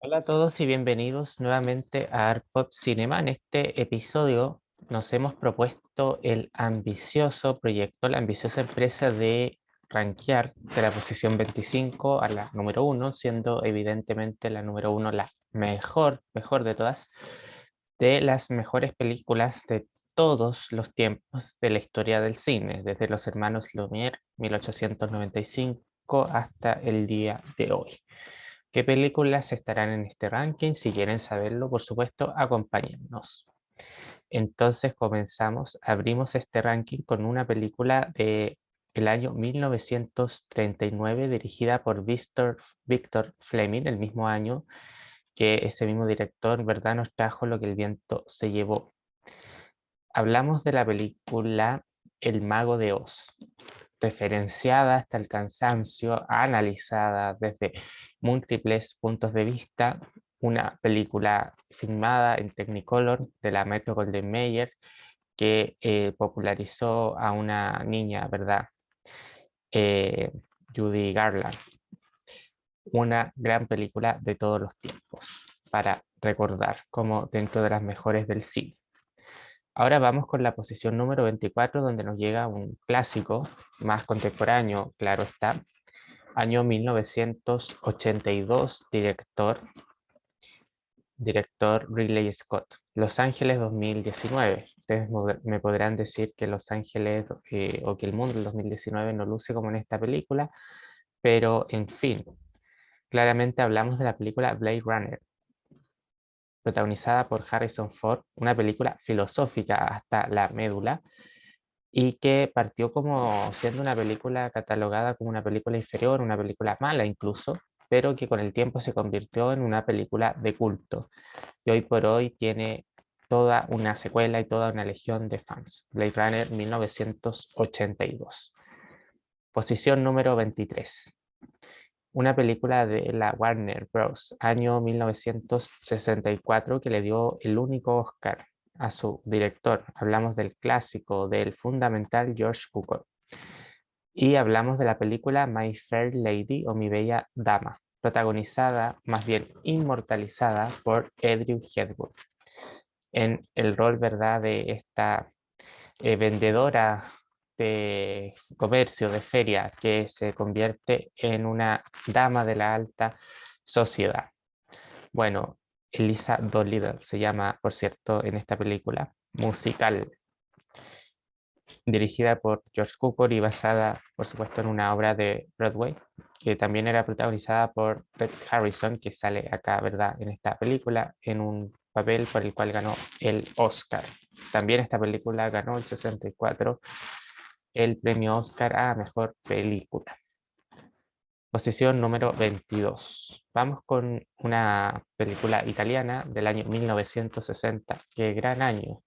Hola a todos y bienvenidos nuevamente a ArtPop Cinema. En este episodio nos hemos propuesto el ambicioso proyecto, la ambiciosa empresa de rankear de la posición 25 a la número uno, siendo evidentemente la número uno la mejor de todas, de las mejores películas de todos los tiempos de la historia del cine, desde los hermanos Lumière, 1895, hasta el día de hoy. ¿Qué películas estarán en este ranking? Si quieren saberlo, por supuesto, acompáñennos. Entonces comenzamos, abrimos este ranking con una película de el año 1939 dirigida por Victor Fleming, el mismo año que ese mismo director, ¿verdad?, nos trajo Lo que el viento se llevó. Hablamos de la película El Mago de Oz, referenciada hasta el cansancio, analizada desde múltiples puntos de vista, una película filmada en Technicolor de la Metro Goldwyn Mayer que popularizó a una niña, ¿verdad? Eh, Judy Garland, una gran película de todos los tiempos para recordar como dentro de las mejores del cine. Ahora vamos con la posición número 24, donde nos llega un clásico más contemporáneo, claro está, año 1982, director Ridley Scott. Los Ángeles 2019. Ustedes me podrán decir que Los Ángeles o que el mundo del 2019 no luce como en esta película, pero en fin, claramente hablamos de la película Blade Runner, protagonizada por Harrison Ford, una película filosófica hasta la médula y que partió como siendo una película catalogada como una película inferior, una película mala incluso, pero que con el tiempo se convirtió en una película de culto y hoy por hoy tiene toda una secuela y toda una legión de fans. Blade Runner 1982. Posición número 23. Una película de la Warner Bros. Año 1964 que le dio el único Oscar a su director. Hablamos del clásico, del fundamental George Cukor. Y hablamos de la película My Fair Lady o Mi Bella Dama, protagonizada, más bien inmortalizada por Audrey Hepburn en el rol, ¿verdad?, de esta vendedora de comercio, de feria, que se convierte en una dama de la alta sociedad. Bueno, Elisa Doolittle se llama, por cierto, en esta película musical, dirigida por George Cukor y basada, por supuesto, en una obra de Broadway, que también era protagonizada por Rex Harrison, que sale acá, ¿verdad?, en esta película, en un papel por el cual ganó el Oscar. También esta película ganó el 64 el premio Oscar a Mejor Película. Posición número 22. Vamos con una película italiana del año 1960, qué gran año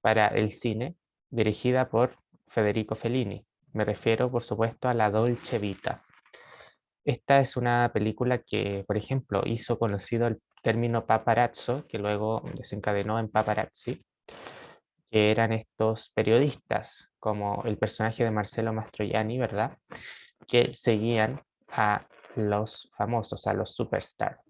para el cine, dirigida por Federico Fellini. Me refiero, por supuesto, a La Dolce Vita. Esta es una película que, por ejemplo, hizo conocido el término paparazzo, que luego desencadenó en paparazzi, que eran estos periodistas, como el personaje de Marcello Mastroianni, ¿verdad?, que seguían a los famosos, a los superstars.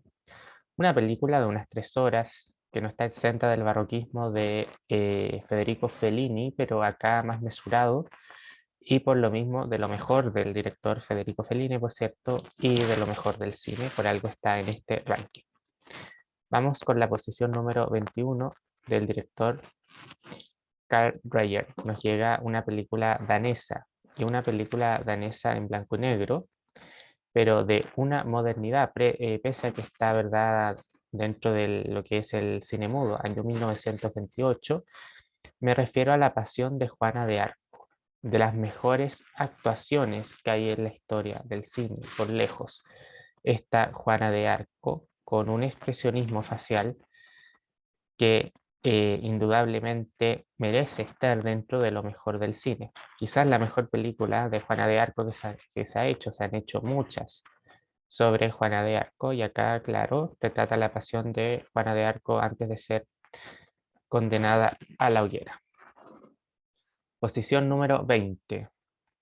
Una película de unas 3 horas que no está exenta del barroquismo de Federico Fellini, pero acá más mesurado, y por lo mismo de lo mejor del director Federico Fellini, por cierto, y de lo mejor del cine, por algo está en este ranking. Vamos con la posición número 21 del director Carl Dreyer. Nos llega una película danesa, y una película danesa en blanco y negro, pero de una modernidad, pese a que está, ¿verdad?, dentro de lo que es el cine mudo, año 1928, me refiero a La Pasión de Juana de Arco, de las mejores actuaciones que hay en la historia del cine, por lejos. Esta Juana de Arco, con un expresionismo facial que indudablemente merece estar dentro de lo mejor del cine. Quizás la mejor película de Juana de Arco que se ha hecho, se han hecho muchas sobre Juana de Arco, y acá, claro, retrata la pasión de Juana de Arco antes de ser condenada a la hoguera. Posición número 20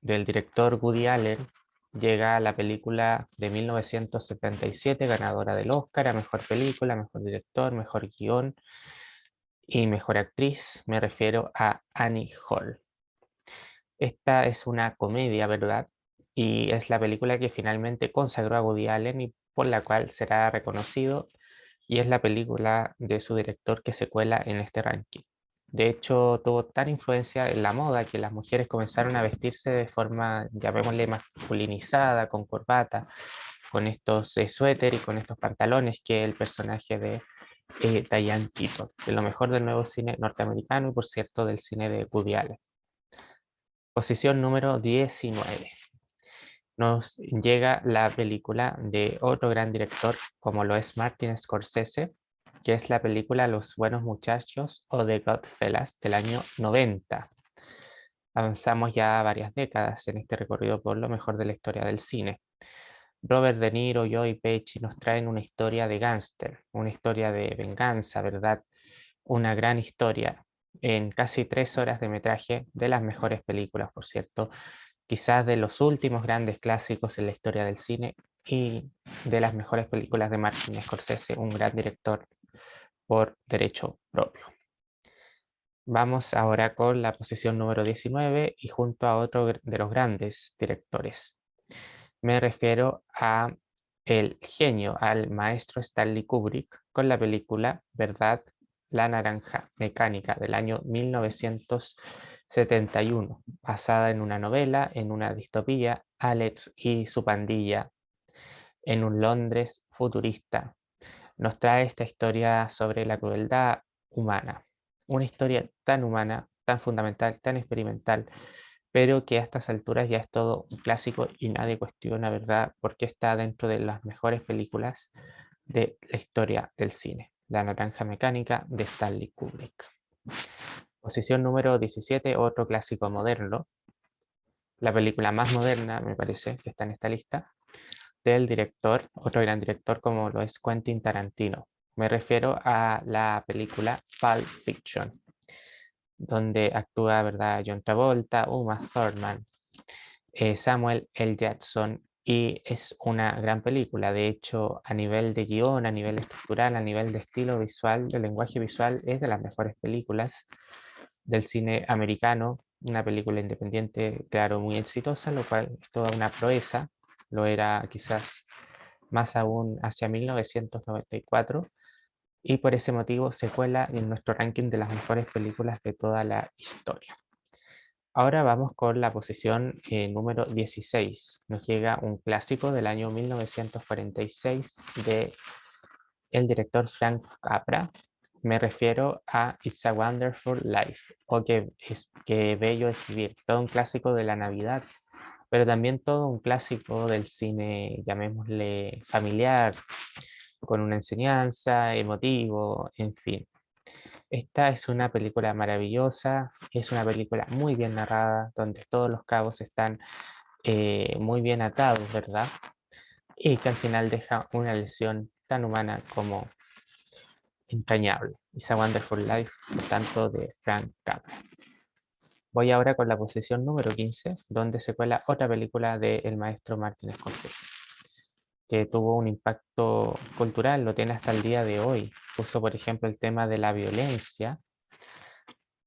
del director Woody Allen, llega la película de 1977, ganadora del Oscar a Mejor Película, Mejor Director, Mejor Guión y Mejor Actriz. Me refiero a Annie Hall. Esta es una comedia, ¿verdad? Y es la película que finalmente consagró a Woody Allen y por la cual será reconocido, y es la película de su director que se cuela en este ranking. De hecho, tuvo tan influencia en la moda que las mujeres comenzaron a vestirse de forma, llamémosle, masculinizada, con corbata, con estos suéter y con estos pantalones, que el personaje de Diane Keaton, de lo mejor del nuevo cine norteamericano y, por cierto, del cine de Woody Allen. Posición número 19. Nos llega la película de otro gran director, como lo es Martin Scorsese, que es la película Los Buenos Muchachos o The Goodfellas del año 90. Avanzamos ya varias décadas en este recorrido por lo mejor de la historia del cine. Robert De Niro, Joey Pesci nos traen una historia de gángster, una historia de venganza, ¿verdad? Una gran historia en casi 3 horas de metraje, de las mejores películas, por cierto, quizás de los últimos grandes clásicos en la historia del cine y de las mejores películas de Martin Scorsese, un gran director por derecho propio. Vamos ahora con la posición número 19 y junto a otro de los grandes directores. Me refiero a el genio, al maestro Stanley Kubrick, con la película ¿Verdad? La Naranja Mecánica del año 1971, basada en una novela, en una distopía, Alex y su pandilla, en un Londres futurista. Nos trae esta historia sobre la crueldad humana, una historia tan humana, tan fundamental, tan experimental, pero que a estas alturas ya es todo un clásico y nadie cuestiona, ¿verdad?, porque está dentro de las mejores películas de la historia del cine. La Naranja Mecánica de Stanley Kubrick. Posición número 17, otro clásico moderno, la película más moderna, me parece, que está en esta lista, del director, otro gran director como lo es Quentin Tarantino. Me refiero a la película Pulp Fiction, donde actúa, ¿verdad?, John Travolta, Uma Thurman, Samuel L. Jackson, y es una gran película. De hecho, a nivel de guión, a nivel estructural, a nivel de estilo visual, de lenguaje visual, es de las mejores películas del cine americano. Una película independiente, claro, muy exitosa, lo cual es toda una proeza. Lo era quizás más aún hacia 1994, y por ese motivo se cuela en nuestro ranking de las mejores películas de toda la historia. Ahora vamos con la posición número 16. Nos llega un clásico del año 1946 de el director Frank Capra. Me refiero a It's a Wonderful Life, o Qué bello es vivir, todo un clásico de la Navidad, pero también todo un clásico del cine, llamémosle familiar, con una enseñanza, emotivo, en fin. Esta es una película maravillosa, es una película muy bien narrada, donde todos los cabos están muy bien atados, ¿verdad? Y que al final deja una lección tan humana como entrañable. It's a Wonderful Life, tanto de Frank Capra. Voy ahora con la posición número 15, donde se cuela otra película del maestro Martin Scorsese, que tuvo un impacto cultural, lo tiene hasta el día de hoy. Puso, por ejemplo, el tema de la violencia,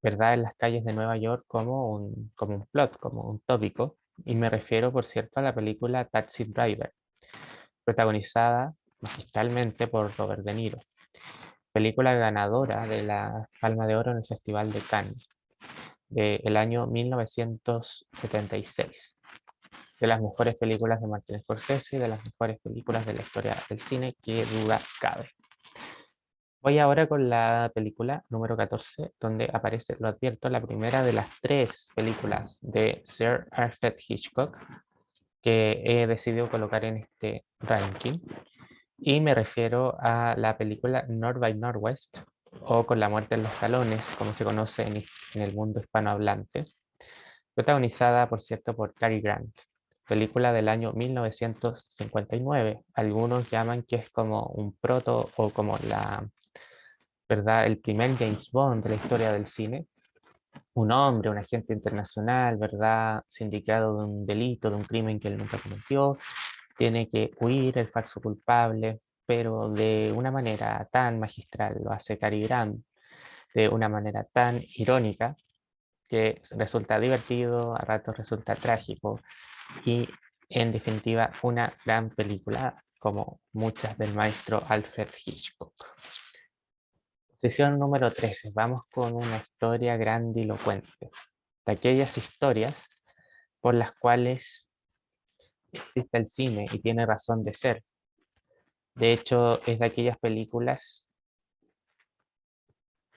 ¿verdad?, en las calles de Nueva York como un plot, como un tópico. Y me refiero, por cierto, a la película Taxi Driver, protagonizada magistralmente por Robert De Niro. Película ganadora de la Palma de Oro en el Festival de Cannes del año 1976. De las mejores películas de Martin Scorsese y de las mejores películas de la historia del cine, que duda cabe. Voy ahora con la película número 14, donde aparece, lo advierto, la primera de las 3 películas de Sir Alfred Hitchcock que he decidido colocar en este ranking. Y me refiero a la película North by Northwest, o Con la muerte en los talones, como se conoce en el mundo hispanohablante, protagonizada, por cierto, por Cary Grant. Película del año 1959. Algunos llaman que es como un proto o como ¿verdad?, el primer James Bond de la historia del cine. un hombre, un agente internacional, ¿verdad? Sindicado de un delito, de un crimen que él nunca cometió, tiene que huir el falso culpable, pero de una manera tan magistral, lo hace Cary Grant, de una manera tan irónica, que resulta divertido, a ratos resulta trágico, y en definitiva una gran película, como muchas del maestro Alfred Hitchcock. Sesión número 13. Vamos con una historia grandilocuente, de aquellas historias por las cuales existe el cine y tiene razón de ser. De hecho, es de aquellas películas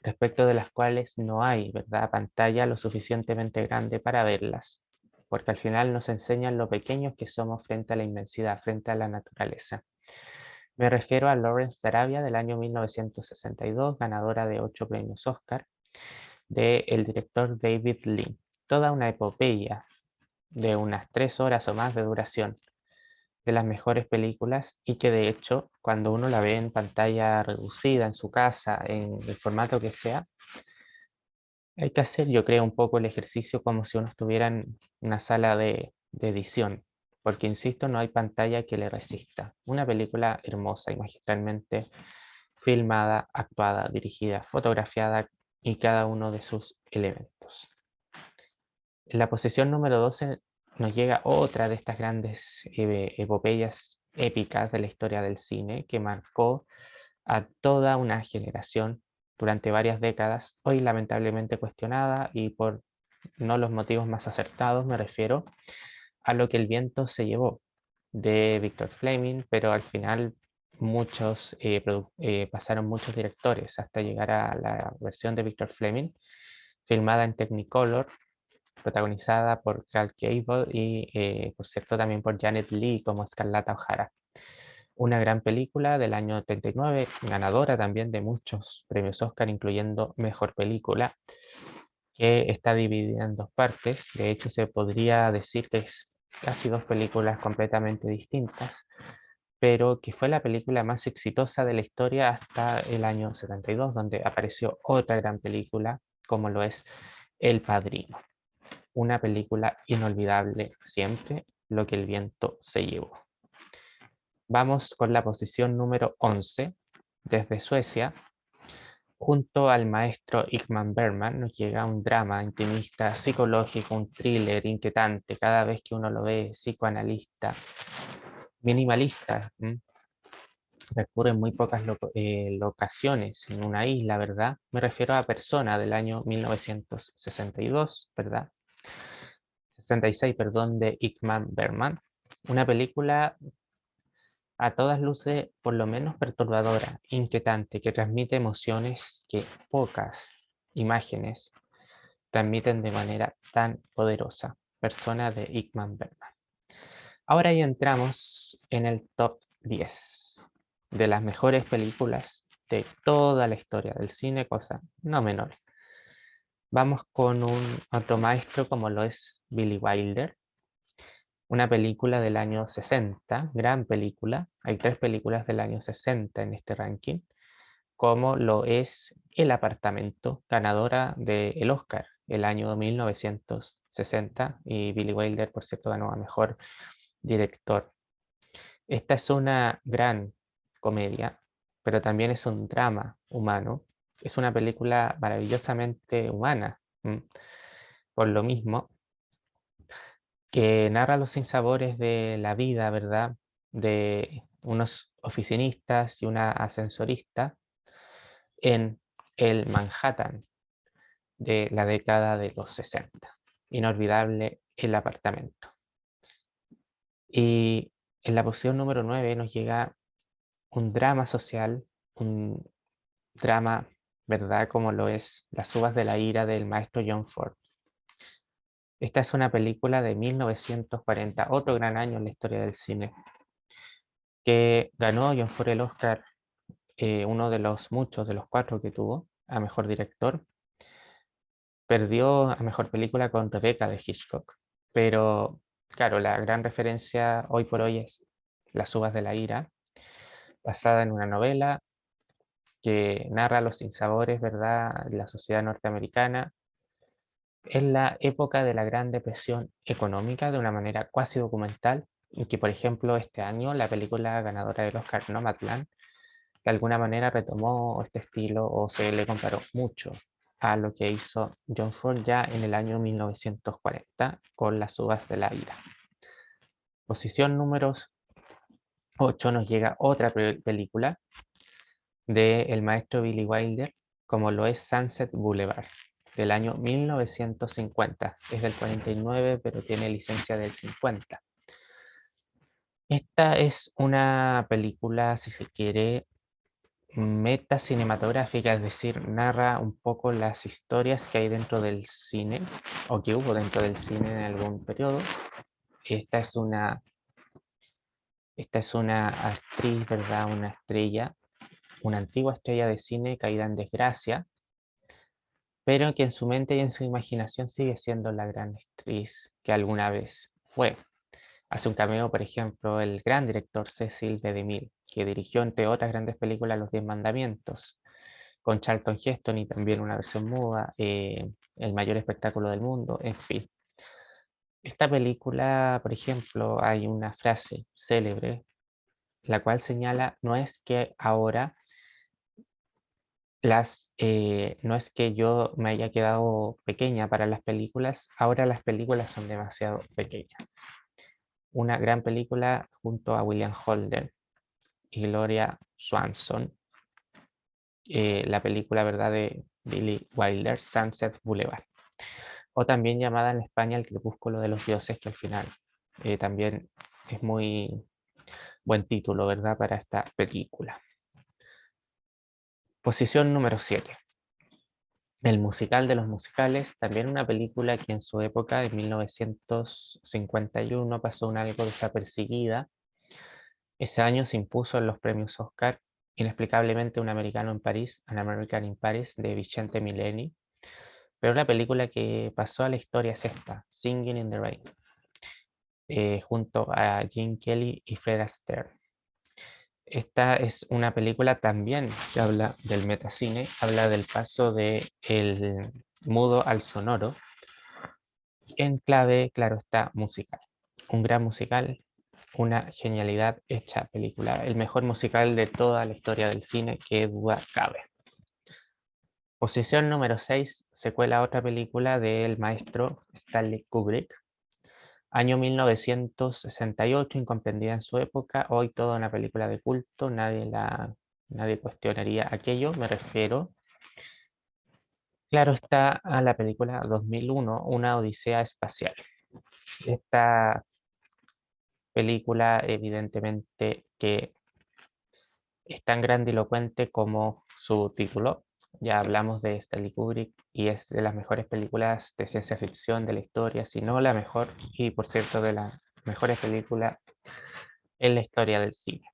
respecto de las cuales no hay, ¿verdad?, pantalla lo suficientemente grande para verlas, porque al final nos enseñan lo pequeños que somos frente a la inmensidad, frente a la naturaleza. Me refiero a Lawrence de Arabia del año 1962, ganadora de 8 premios Oscar, del director David Lean. Toda una epopeya de unas 3 horas o más de duración, de las mejores películas y que de hecho cuando uno la ve en pantalla reducida en su casa, en el formato que sea, hay que hacer, yo creo, un poco el ejercicio como si uno estuviera en una sala de edición, porque insisto, no hay pantalla que le resista. Una película hermosa y magistralmente filmada, actuada, dirigida, fotografiada y cada uno de sus elementos. En la posición número 12 nos llega otra de estas grandes epopeyas épicas de la historia del cine que marcó a toda una generación durante varias décadas, hoy lamentablemente cuestionada y por no los motivos más acertados, me refiero a Lo que el viento se llevó de Victor Fleming, pero al final pasaron muchos directores hasta llegar a la versión de Victor Fleming, filmada en Technicolor, protagonizada por Clark Gable y, por cierto, también por Janet Leigh como Escarlata O'Hara. Una gran película del año 39, ganadora también de muchos premios Oscar, incluyendo Mejor Película, que está dividida en dos partes. De hecho, se podría decir que es casi dos películas completamente distintas, pero que fue la película más exitosa de la historia hasta el año 72, donde apareció otra gran película, como lo es El Padrino. Una película inolvidable siempre, Lo que el viento se llevó. Vamos con la posición número 11, desde Suecia. Junto al maestro Ingmar Bergman nos llega un drama intimista, psicológico, un thriller inquietante, cada vez que uno lo ve, psicoanalista, minimalista. Recurre en muy pocas locaciones en una isla, ¿verdad? Me refiero a Persona del año 1962, ¿verdad? 66, perdón, de Ingmar Bergman. Una película a todas luces por lo menos perturbadora, inquietante, que transmite emociones que pocas imágenes transmiten de manera tan poderosa. Persona de Ingmar Bergman. Ahora ya entramos en el top 10 de las mejores películas de toda la historia del cine, cosa no menor. Vamos con un otro maestro como lo es Billy Wilder, una película del año 60, gran película. Hay tres películas del año 60 en este ranking, como lo es El apartamento, ganadora del Oscar el año 1960, y Billy Wilder, por cierto, ganó a mejor director. Esta es una gran comedia, pero también es un drama humano. Es una película maravillosamente humana. Por lo mismo, que narra los sinsabores de la vida, ¿verdad? De unos oficinistas y una ascensorista en el Manhattan de la década de los 60. Inolvidable El apartamento. Y en la posición número 9 nos llega un drama social, un drama, ¿verdad? Como lo es Las uvas de la ira del maestro John Ford. Esta es una película de 1940, otro gran año en la historia del cine, que ganó John Ford el Oscar, uno de los muchos, de los cuatro que tuvo, a mejor director. Perdió a mejor película con Rebecca de Hitchcock, pero claro, la gran referencia hoy por hoy es Las uvas de la ira, basada en una novela que narra los sinsabores, ¿verdad?, de la sociedad norteamericana, Es la época de la Gran Depresión económica de una manera cuasi documental, en que, por ejemplo, este año la película ganadora del Oscar, Nomadland, de alguna manera retomó este estilo o se le comparó mucho a lo que hizo John Ford ya en el año 1940 con Las uvas de la ira. Posición número 8 nos llega otra película de el maestro Billy Wilder, como lo es Sunset Boulevard, del año 1950. Es del 49, pero tiene licencia del 50. Esta es una película, si se quiere, meta cinematográfica, es decir, narra un poco las historias que hay dentro del cine o que hubo dentro del cine en algún periodo. Esta es una, esta es una actriz, ¿verdad? Una estrella, una antigua estrella de cine caída en desgracia, pero que en su mente y en su imaginación sigue siendo la gran actriz que alguna vez fue. Hace un cameo, por ejemplo, el gran director Cecil B. DeMille, que dirigió, entre otras grandes películas, Los Diez Mandamientos, con Charlton Heston y también una versión muda, El mayor espectáculo del mundo, en fin. Esta película, por ejemplo, hay una frase célebre, la cual señala, no es que ahora no es que yo me haya quedado pequeña para las películas, ahora las películas son demasiado pequeñas. Una gran película junto a William Holden y Gloria Swanson, la película, ¿verdad?, de Billy Wilder, Sunset Boulevard, o también llamada en España El crepúsculo de los dioses, que al final también es muy buen título, ¿verdad?, para esta película. Posición número 7. El musical de los musicales, también una película que en su época, en 1951, pasó un algo desapercibida. Ese año se impuso en los premios Oscar, inexplicablemente, Un americano en París, An American in Paris, de Vicente Milleni. Pero la película que pasó a la historia es esta, Singing in the Rain, junto a Gene Kelly y Fred Astaire. Esta es una película también que habla del metacine, habla del paso de el mudo al sonoro, en clave, claro está, musical. Un gran musical, una genialidad hecha película, el mejor musical de toda la historia del cine, que duda cabe. Posición número 6, se cuela otra película del maestro Stanley Kubrick, año 1968, incomprendida en su época, hoy toda una película de culto, nadie cuestionaría aquello, me refiero, claro está, a la película 2001, Una odisea espacial. Esta película evidentemente que es tan grandilocuente como su título. Ya hablamos de Stanley Kubrick y es de las mejores películas de ciencia ficción de la historia, si no la mejor, y por cierto de las mejores películas en la historia del cine.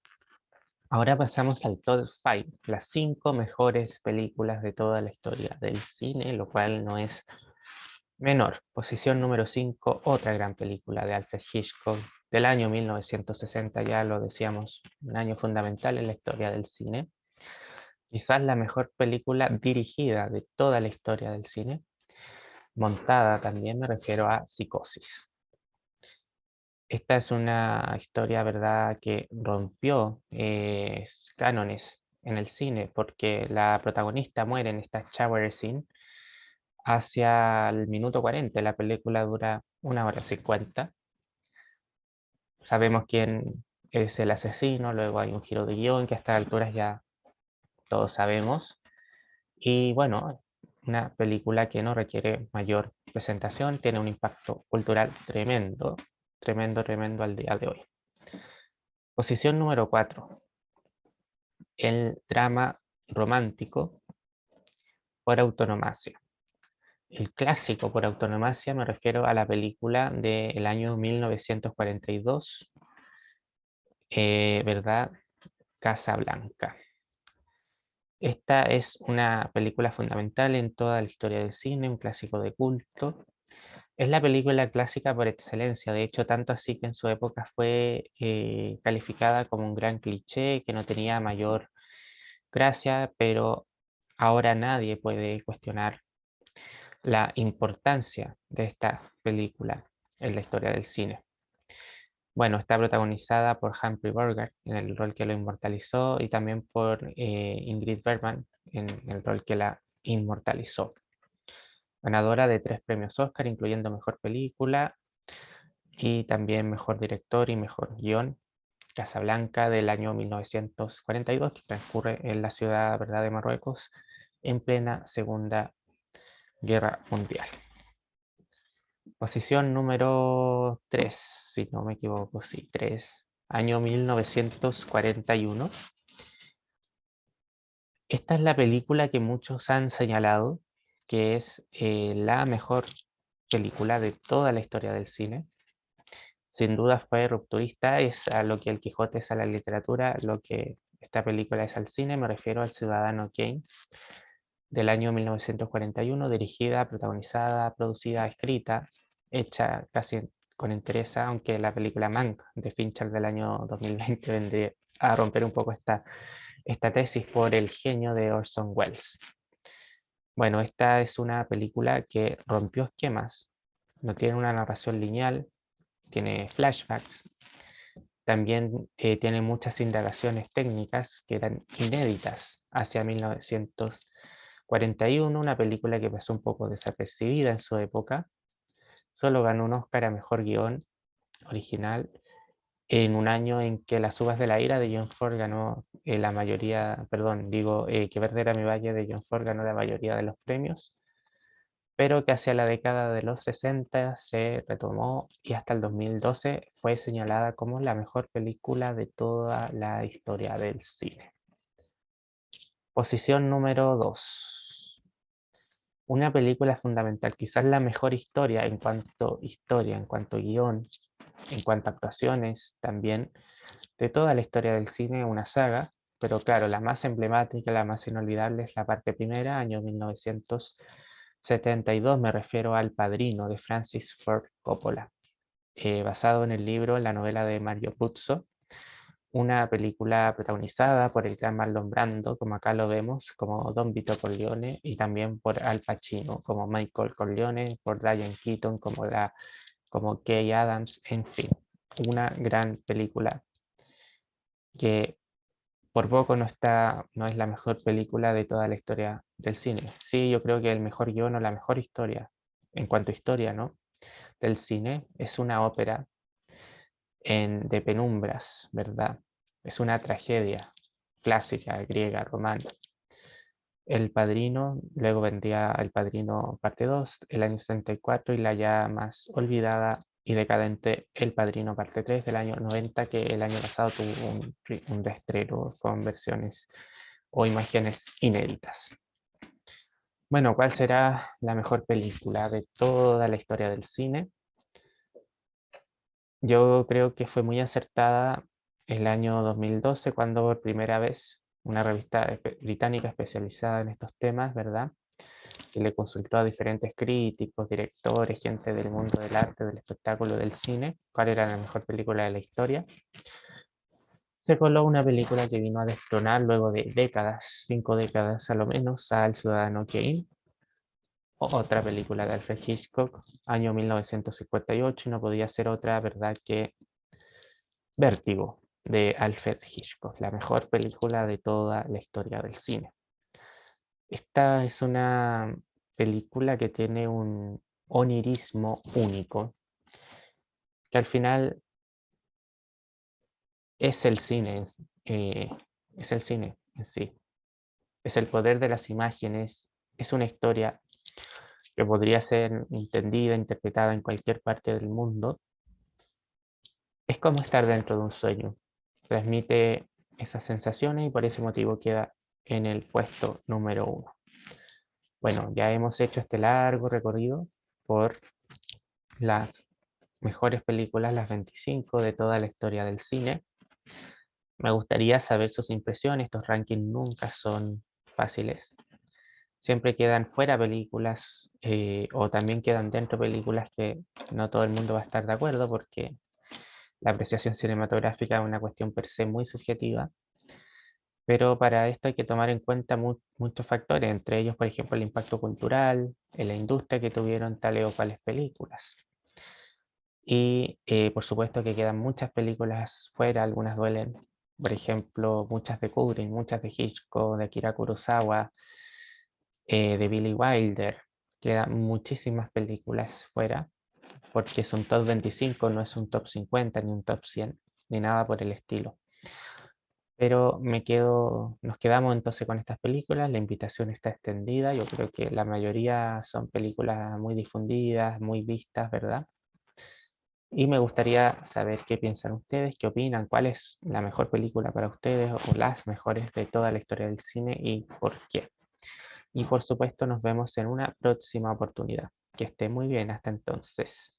Ahora pasamos al top 5, las 5 mejores películas de toda la historia del cine, lo cual no es menor. Posición número 5, otra gran película de Alfred Hitchcock del año 1960, ya lo decíamos, un año fundamental en la historia del cine. Quizás la mejor película dirigida de toda la historia del cine, montada también, me refiero a Psicosis. Esta es una historia, ¿verdad?, que rompió cánones en el cine, porque la protagonista muere en esta shower scene hacia el minuto 40. La película dura 1 hora 50. Sabemos quién es el asesino, luego hay un giro de guión que a estas alturas ya todos sabemos. Y bueno, una película que no requiere mayor presentación, tiene un impacto cultural tremendo, tremendo, tremendo al día de hoy. Posición número 4, el drama romántico por autonomasia. El clásico por autonomasia me refiero a la película del año 1942, ¿verdad? Casablanca. Esta es una película fundamental en toda la historia del cine, un clásico de culto. Es la película clásica por excelencia, de hecho, tanto así que en su época fue calificada como un gran cliché que no tenía mayor gracia, pero ahora nadie puede cuestionar la importancia de esta película en la historia del cine. Bueno, está protagonizada por Humphrey Bogart en el rol que lo inmortalizó y también por Ingrid Bergman en el rol que la inmortalizó. Ganadora de 3 premios Oscar, incluyendo Mejor Película y también Mejor Director y Mejor Guión. Casablanca del año 1942, que transcurre en la ciudad, ¿verdad?, de Marruecos en plena Segunda Guerra Mundial. Posición número 3, si no me equivoco, sí, 3, año 1941. Esta es la película que muchos han señalado que es la mejor película de toda la historia del cine. Sin duda fue rupturista, es a lo que el Quijote es a la literatura, lo que esta película es al cine. Me refiero al Ciudadano Kane del año 1941, dirigida, protagonizada, producida, escrita, hecha casi con entereza, aunque la película Mank de Fincher del año 2020 vendría a romper un poco esta tesis por el genio de Orson Welles. Bueno, esta es una película que rompió esquemas, no tiene una narración lineal, tiene flashbacks, también tiene muchas indagaciones técnicas que eran inéditas hacia 1941, una película que pasó un poco desapercibida en su época. Solo ganó un Oscar a Mejor Guión Original en un año en que Las Uvas de la Ira de John Ford ganó la mayoría, perdón, digo Que Verde era mi valle de John Ford ganó la mayoría de los premios, pero que hacia la década de los 60 se retomó y hasta el 2012 fue señalada como la mejor película de toda la historia del cine. Posición número 2. Una película fundamental, quizás la mejor historia, en cuanto guión, en cuanto a actuaciones también, de toda la historia del cine, una saga, pero claro, la más emblemática, la más inolvidable es la parte primera, año 1972, me refiero al Padrino de Francis Ford Coppola, basado en el libro, en la novela de Mario Puzo, una película protagonizada por el gran Marlon Brando, como acá lo vemos, como Don Vito Corleone, y también por Al Pacino, como Michael Corleone, por Diane Keaton, como Kay Adams, en fin, una gran película que por poco no es la mejor película de toda la historia del cine. Sí, yo creo que el mejor guión o la mejor historia, en cuanto a historia, ¿no?, del cine, es una ópera de penumbras, ¿verdad? Es una tragedia clásica, griega, romana. El Padrino, luego vendría El Padrino parte 2, el año 74, y la ya más olvidada y decadente El Padrino parte 3 del año 90, que el año pasado tuvo un reestreno con versiones o imágenes inéditas. Bueno, ¿cuál será la mejor película de toda la historia del cine? Yo creo que fue muy acertada el año 2012, cuando por primera vez una revista británica especializada en estos temas, ¿verdad?, que le consultó a diferentes críticos, directores, gente del mundo del arte, del espectáculo, del cine, cuál era la mejor película de la historia. Se coló una película que vino a destronar luego de décadas, 5 décadas a lo menos, al Ciudadano Kane, otra película de Alfred Hitchcock, año 1958, y no podía ser otra, ¿verdad?, que Vértigo, de Alfred Hitchcock, la mejor película de toda la historia del cine. Esta es una película que tiene un onirismo único, que al final es el cine, eh, es el cine en sí. Es el poder de las imágenes, es una historia que podría ser entendida, interpretada en cualquier parte del mundo. Es como estar dentro de un sueño. Transmite esas sensaciones y por ese motivo queda en el puesto número 1. Bueno, ya hemos hecho este largo recorrido por las mejores películas, las 25 de toda la historia del cine. Me gustaría saber sus impresiones. Estos rankings nunca son fáciles. Siempre quedan fuera películas o también quedan dentro películas que no todo el mundo va a estar de acuerdo, porque la apreciación cinematográfica es una cuestión per se muy subjetiva. Pero para esto hay que tomar en cuenta muchos factores, entre ellos, por ejemplo, el impacto cultural, en la industria que tuvieron tales o cuales películas. Y por supuesto que quedan muchas películas fuera, algunas duelen. Por ejemplo, muchas de Kubrick, muchas de Hitchcock, de Akira Kurosawa, de Billy Wilder. Quedan muchísimas películas fuera, porque es un top 25, no es un top 50 ni un top 100 ni nada por el estilo. Pero nos quedamos entonces con estas películas, la invitación está extendida, yo creo que la mayoría son películas muy difundidas, muy vistas, ¿verdad? Y me gustaría saber qué piensan ustedes, qué opinan, cuál es la mejor película para ustedes o las mejores de toda la historia del cine y por qué. Y por supuesto nos vemos en una próxima oportunidad. Que esté muy bien hasta entonces.